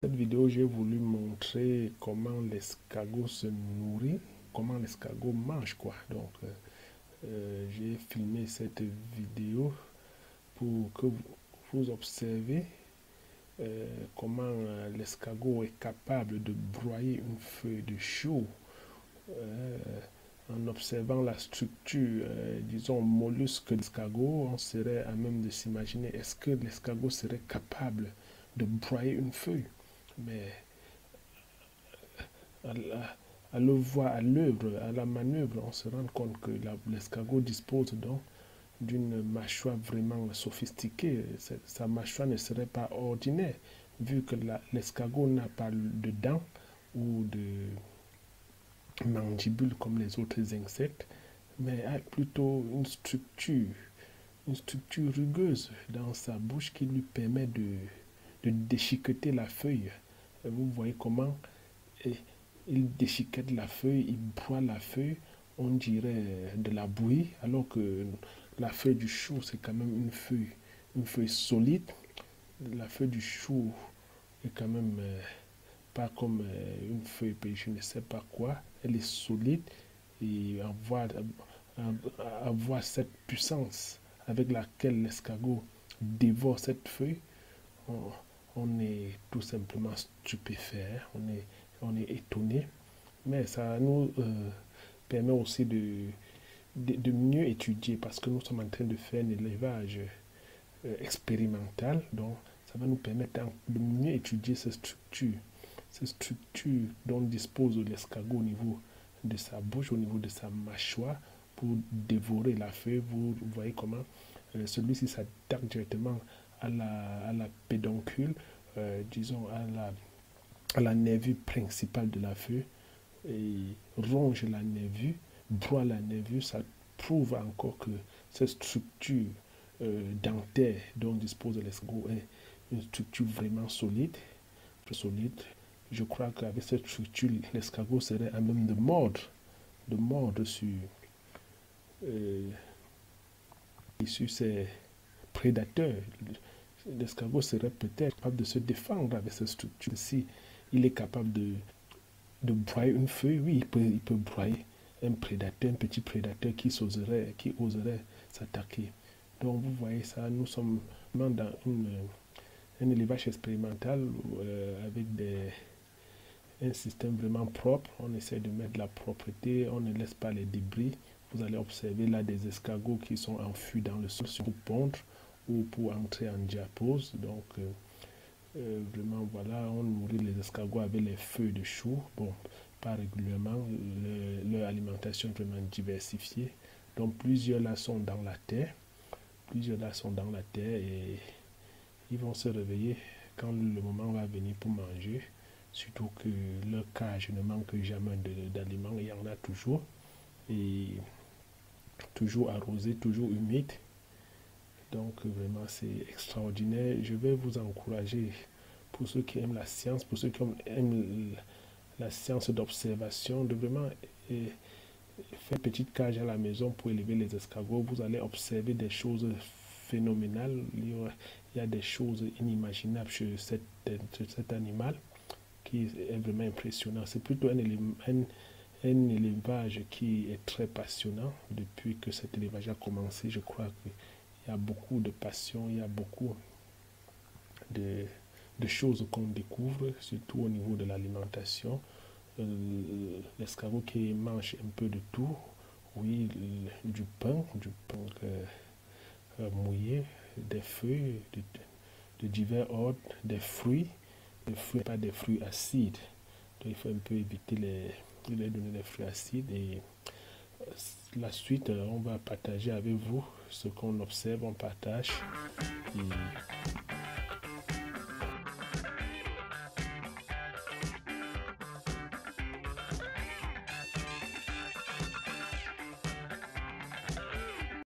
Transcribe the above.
Cette vidéo, j'ai voulu montrer comment l'escargot se nourrit, comment l'escargot mange quoi. Donc, j'ai filmé cette vidéo pour que vous observez comment l'escargot est capable de broyer une feuille de chou en observant la structure, disons, mollusque de l'escargot. On serait à même de s'imaginer, est-ce que l'escargot serait capable de broyer une feuille? Mais à le voir à l'œuvre, à la manœuvre, on se rend compte que l'escargot dispose donc d'une mâchoire vraiment sophistiquée. Sa mâchoire ne serait pas ordinaire, vu que l'escargot n'a pas de dents ou de mandibules comme les autres insectes, mais a plutôt une structure rugueuse dans sa bouche qui lui permet de déchiqueter la feuille. Et vous voyez comment il déchiquette la feuille, il broie la feuille, on dirait de la bouillie, alors que la feuille du chou, c'est quand même une feuille solide. La feuille du chou est quand même pas comme une feuille, je ne sais pas quoi. Elle est solide et avoir cette puissance avec laquelle l'escargot dévore cette feuille, on est tout simplement stupéfait, on est étonné, mais ça nous permet aussi de mieux étudier parce que nous sommes en train de faire un élevage expérimental, donc ça va nous permettre de mieux étudier ces structures dont dispose l'escargot au niveau de sa bouche, au niveau de sa mâchoire pour dévorer la feuille. Vous voyez comment celui-ci s'attaque directement à la pédoncule, disons à la nervure principale de la feuille et ronge la nervure, broie la nervure. Ça prouve encore que cette structure dentaire dont dispose l'escargot est une structure vraiment solide. Je crois qu'avec cette structure, l'escargot serait à même de mordre sur ses prédateurs. L'escargot serait peut-être capable de se défendre avec cette structure. Si il est capable de broyer une feuille, oui, il peut broyer un prédateur, un petit prédateur qui oserait s'attaquer. Donc vous voyez ça, nous sommes dans un élevage expérimental avec un système vraiment propre. On essaie de mettre de la propreté, on ne laisse pas les débris. Vous allez observer là des escargots qui sont enfuis dans le sol pour pondre ou pour entrer en diapause. Donc vraiment voilà, on nourrit les escargots avec les feuilles de chou. Bon, pas régulièrement, leur alimentation est vraiment diversifiée. Donc plusieurs là sont dans la terre. Et ils vont se réveiller quand le moment va venir pour manger. Surtout que leur cage ne manque jamais d'aliments, il y en a toujours. Et toujours arrosé, toujours humide. Donc vraiment c'est extraordinaire. Je vais vous encourager, pour ceux qui aiment la science, pour ceux qui aiment la science d'observation, de vraiment faire une petite cage à la maison pour élever les escargots. Vous allez observer des choses phénoménales. Il y a des choses inimaginables chez cet animal qui est vraiment impressionnant. C'est plutôt un élevage qui est très passionnant. Depuis que cet élevage a commencé, je crois qu'il y a beaucoup de passion, il y a beaucoup de choses qu'on découvre, surtout au niveau de l'alimentation. L'escargot qui mange un peu de tout, oui, du pain mouillé, des feuilles de divers ordres, des fruits, pas des fruits acides. Donc il faut un peu éviter de les donner des fruits acides. Et la suite, on va partager avec vous ce qu'on observe, on partage. Et